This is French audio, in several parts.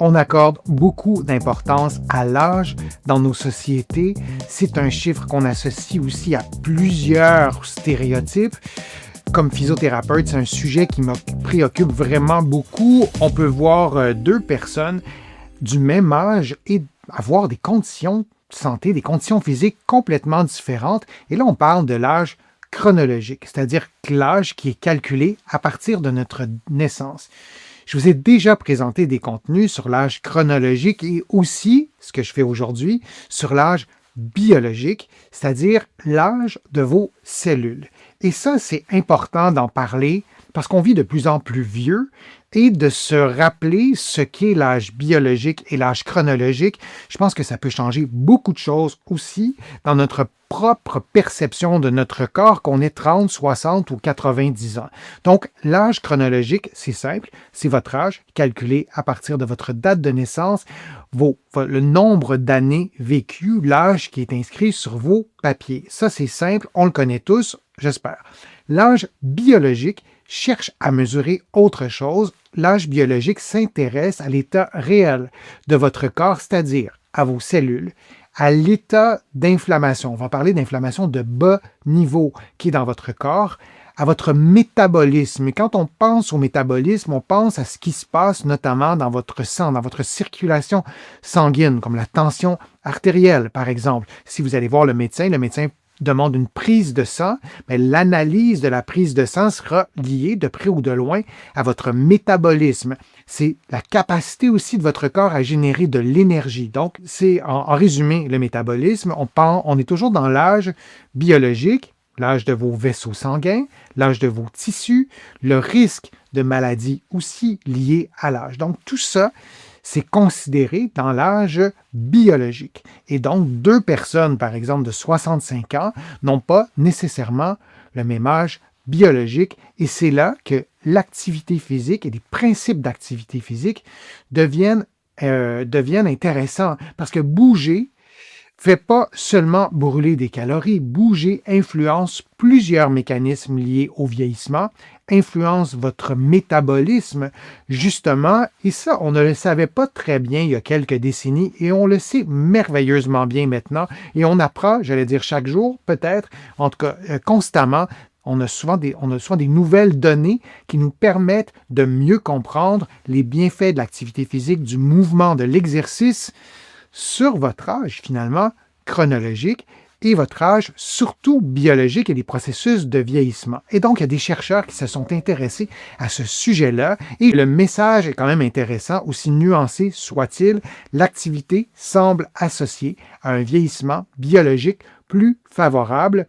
On accorde beaucoup d'importance à l'âge dans nos sociétés. C'est un chiffre qu'on associe aussi à plusieurs stéréotypes. Comme physiothérapeute, c'est un sujet qui me préoccupe vraiment beaucoup. On peut voir deux personnes du même âge et avoir des conditions de santé, des conditions physiques complètement différentes. Et là, on parle de l'âge chronologique, c'est-à-dire l'âge qui est calculé à partir de notre naissance. Je vous ai déjà présenté des contenus sur l'âge chronologique et aussi, ce que je fais aujourd'hui, sur l'âge biologique, c'est-à-dire l'âge de vos cellules. Et ça, c'est important d'en parler parce qu'on vit de plus en plus vieux et de se rappeler ce qu'est l'âge biologique et l'âge chronologique. Je pense que ça peut changer beaucoup de choses aussi dans notre propre perception de notre corps, qu'on ait 30, 60 ou 90 ans. Donc, l'âge chronologique, c'est simple, c'est votre âge calculé à partir de votre date de naissance, le nombre d'années vécues, l'âge qui est inscrit sur vos papiers. Ça, c'est simple, on le connaît tous, j'espère. L'âge biologique cherche à mesurer autre chose. L'âge biologique s'intéresse à l'état réel de votre corps, c'est-à-dire à vos cellules, à l'état d'inflammation. On va parler d'inflammation de bas niveau qui est dans votre corps, à votre métabolisme. Et quand on pense au métabolisme, on pense à ce qui se passe notamment dans votre sang, dans votre circulation sanguine, comme la tension artérielle, par exemple. Si vous allez voir le médecin demande une prise de sang, mais l'analyse de la prise de sang sera liée de près ou de loin à votre métabolisme. C'est la capacité aussi de votre corps à générer de l'énergie. Donc, c'est en résumé le métabolisme. On est toujours dans l'âge biologique, l'âge de vos vaisseaux sanguins, l'âge de vos tissus, le risque de maladie aussi lié à l'âge. Donc, tout ça, c'est considéré dans l'âge biologique. Et donc, deux personnes, par exemple, de 65 ans, n'ont pas nécessairement le même âge biologique. Et c'est là que l'activité physique et les principes d'activité physique deviennent intéressants. Parce que bouger ne fait pas seulement brûler des calories. Bouger influence plusieurs mécanismes liés au vieillissement, influence votre métabolisme, justement, et ça, on ne le savait pas très bien il y a quelques décennies, et on le sait merveilleusement bien maintenant, et on apprend, j'allais dire chaque jour, peut-être, en tout cas constamment. On a souvent des nouvelles données qui nous permettent de mieux comprendre les bienfaits de l'activité physique, du mouvement, de l'exercice, sur votre âge, finalement, chronologique, et votre âge, surtout biologique, et les processus de vieillissement. Et donc, il y a des chercheurs qui se sont intéressés à ce sujet-là, et le message est quand même intéressant, aussi nuancé soit-il, l'activité semble associée à un vieillissement biologique plus favorable,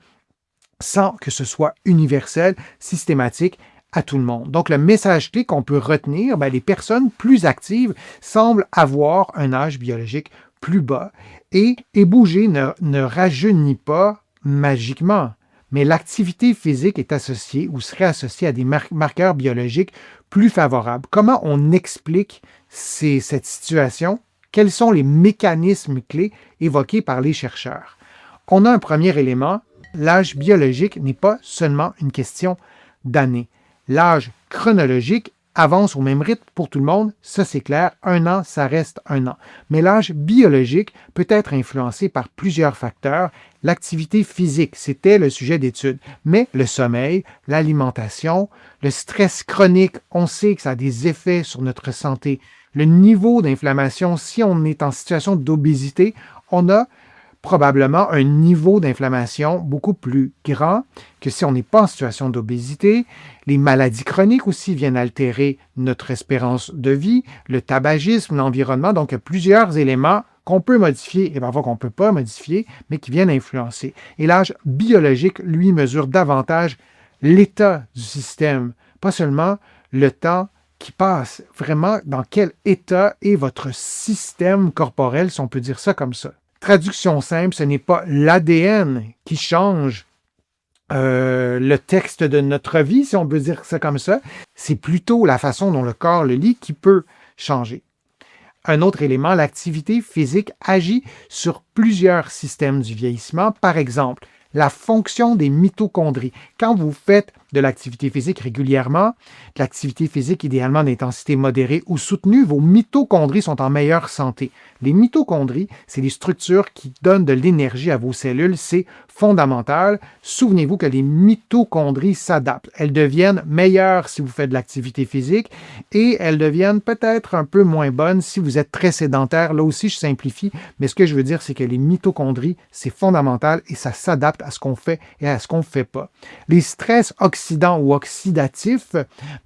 sans que ce soit universel, systématique, à tout le monde. Donc, le message clé qu'on peut retenir, les personnes plus actives semblent avoir un âge biologique plus bas et bouger ne rajeunit pas magiquement, mais l'activité physique est associée ou serait associée à des marqueurs biologiques plus favorables. Comment on explique cette situation? Quels sont les mécanismes clés évoqués par les chercheurs? On a un premier élément, l'âge biologique n'est pas seulement une question d'années. L'âge chronologique avance au même rythme pour tout le monde, ça c'est clair, 1 an, ça reste 1 an. Mais l'âge biologique peut être influencé par plusieurs facteurs. L'activité physique, c'était le sujet d'étude, mais le sommeil, l'alimentation, le stress chronique, on sait que ça a des effets sur notre santé. Le niveau d'inflammation, si on est en situation d'obésité, on a probablement un niveau d'inflammation beaucoup plus grand que si on n'est pas en situation d'obésité. Les maladies chroniques aussi viennent altérer notre espérance de vie, le tabagisme, l'environnement. Donc, il y a plusieurs éléments qu'on peut modifier et parfois qu'on ne peut pas modifier, mais qui viennent influencer. Et l'âge biologique, lui, mesure davantage l'état du système, pas seulement le temps qui passe, vraiment dans quel état est votre système corporel, si on peut dire ça comme ça. Traduction simple, ce n'est pas l'ADN qui change le texte de notre vie, si on peut dire ça comme ça. C'est plutôt la façon dont le corps le lit qui peut changer. Un autre élément, l'activité physique agit sur plusieurs systèmes du vieillissement. Par exemple, la fonction des mitochondries. Quand vous faites de l'activité physique régulièrement, de l'activité physique idéalement d'intensité modérée ou soutenue, vos mitochondries sont en meilleure santé. Les mitochondries, c'est les structures qui donnent de l'énergie à vos cellules. C'est fondamental. Souvenez-vous que les mitochondries s'adaptent. Elles deviennent meilleures si vous faites de l'activité physique et elles deviennent peut-être un peu moins bonnes si vous êtes très sédentaire. Là aussi, je simplifie, mais ce que je veux dire, c'est que les mitochondries, c'est fondamental et ça s'adapte à ce qu'on fait et à ce qu'on ne fait pas. Les stress oxydants ou oxydatifs,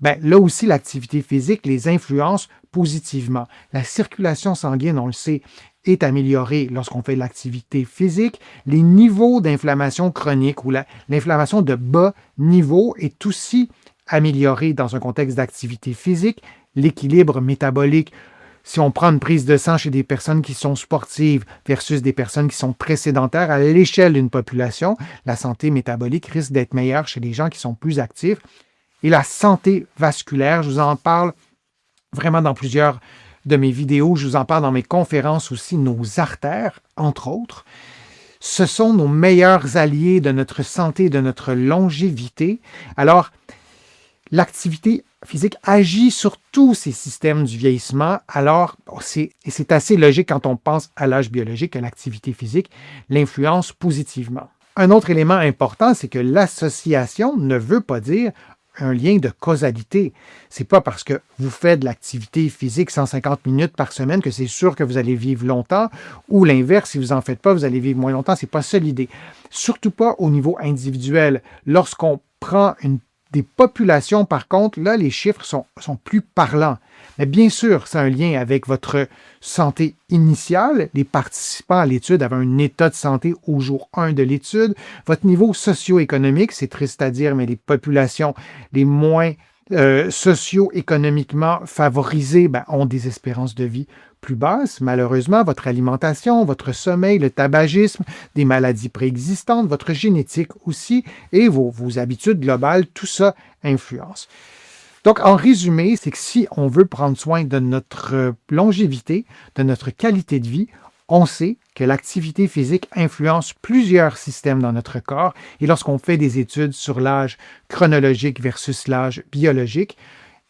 là aussi, l'activité physique les influence positivement. La circulation sanguine, on le sait, est améliorée lorsqu'on fait de l'activité physique. Les niveaux d'inflammation chronique ou l'inflammation de bas niveau est aussi améliorée dans un contexte d'activité physique. L'équilibre métabolique, si on prend une prise de sang chez des personnes qui sont sportives versus des personnes qui sont très sédentaires, à l'échelle d'une population, la santé métabolique risque d'être meilleure chez les gens qui sont plus actifs. Et la santé vasculaire, je vous en parle vraiment dans plusieurs de mes vidéos, je vous en parle dans mes conférences aussi, nos artères, entre autres. Ce sont nos meilleurs alliés de notre santé, de notre longévité. Alors, l'activité physique agit sur tous ces systèmes du vieillissement. Alors, c'est assez logique quand on pense à l'âge biologique que l'activité physique l'influence positivement. Un autre élément important, c'est que l'association ne veut pas dire un lien de causalité. C'est pas parce que vous faites de l'activité physique 150 minutes par semaine que c'est sûr que vous allez vivre longtemps, ou l'inverse, si vous en faites pas, vous allez vivre moins longtemps. C'est pas ça l'idée. Surtout pas au niveau individuel. Lorsqu'on prend des populations, par contre, là, les chiffres sont plus parlants. Mais bien sûr, c'est un lien avec votre santé initiale. Les participants à l'étude avaient un état de santé au jour 1 de l'étude. Votre niveau socio-économique, c'est triste à dire, mais les populations les moins socio-économiquement favorisées ont des espérances de vie plus basses. Malheureusement, votre alimentation, votre sommeil, le tabagisme, des maladies préexistantes, votre génétique aussi et vos habitudes globales, tout ça influence. Donc, en résumé, c'est que si on veut prendre soin de notre longévité, de notre qualité de vie, on sait que l'activité physique influence plusieurs systèmes dans notre corps et lorsqu'on fait des études sur l'âge chronologique versus l'âge biologique,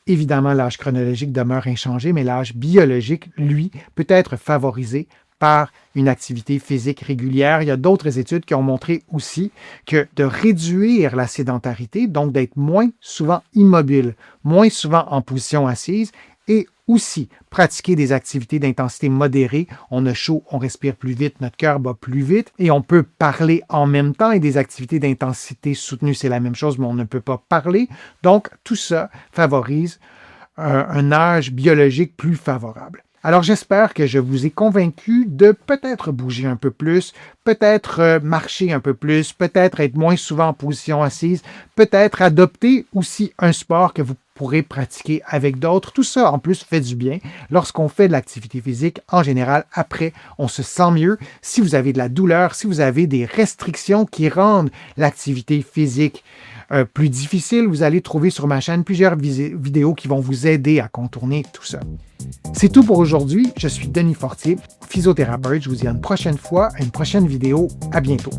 évidemment, l'âge chronologique demeure inchangé, mais l'âge biologique, lui, peut être favorisé par une activité physique régulière. Il y a d'autres études qui ont montré aussi que de réduire la sédentarité, donc d'être moins souvent immobile, moins souvent en position assise, et aussi pratiquer des activités d'intensité modérée. On a chaud, on respire plus vite, notre cœur bat plus vite et on peut parler en même temps. Et des activités d'intensité soutenue, c'est la même chose, mais on ne peut pas parler. Donc, tout ça favorise un âge biologique plus favorable. Alors, j'espère que je vous ai convaincu de peut-être bouger un peu plus, peut-être marcher un peu plus, peut-être être moins souvent en position assise, peut-être adopter aussi un sport que vous pourrez pratiquer avec d'autres. Tout ça, en plus, fait du bien. Lorsqu'on fait de l'activité physique, en général, après, on se sent mieux. Si vous avez de la douleur, si vous avez des restrictions qui rendent l'activité physique plus difficile, vous allez trouver sur ma chaîne plusieurs vidéos qui vont vous aider à contourner tout ça. C'est tout pour aujourd'hui. Je suis Denis Fortier, physiothérapeute. Je vous dis à une prochaine fois, à une prochaine vidéo. À bientôt.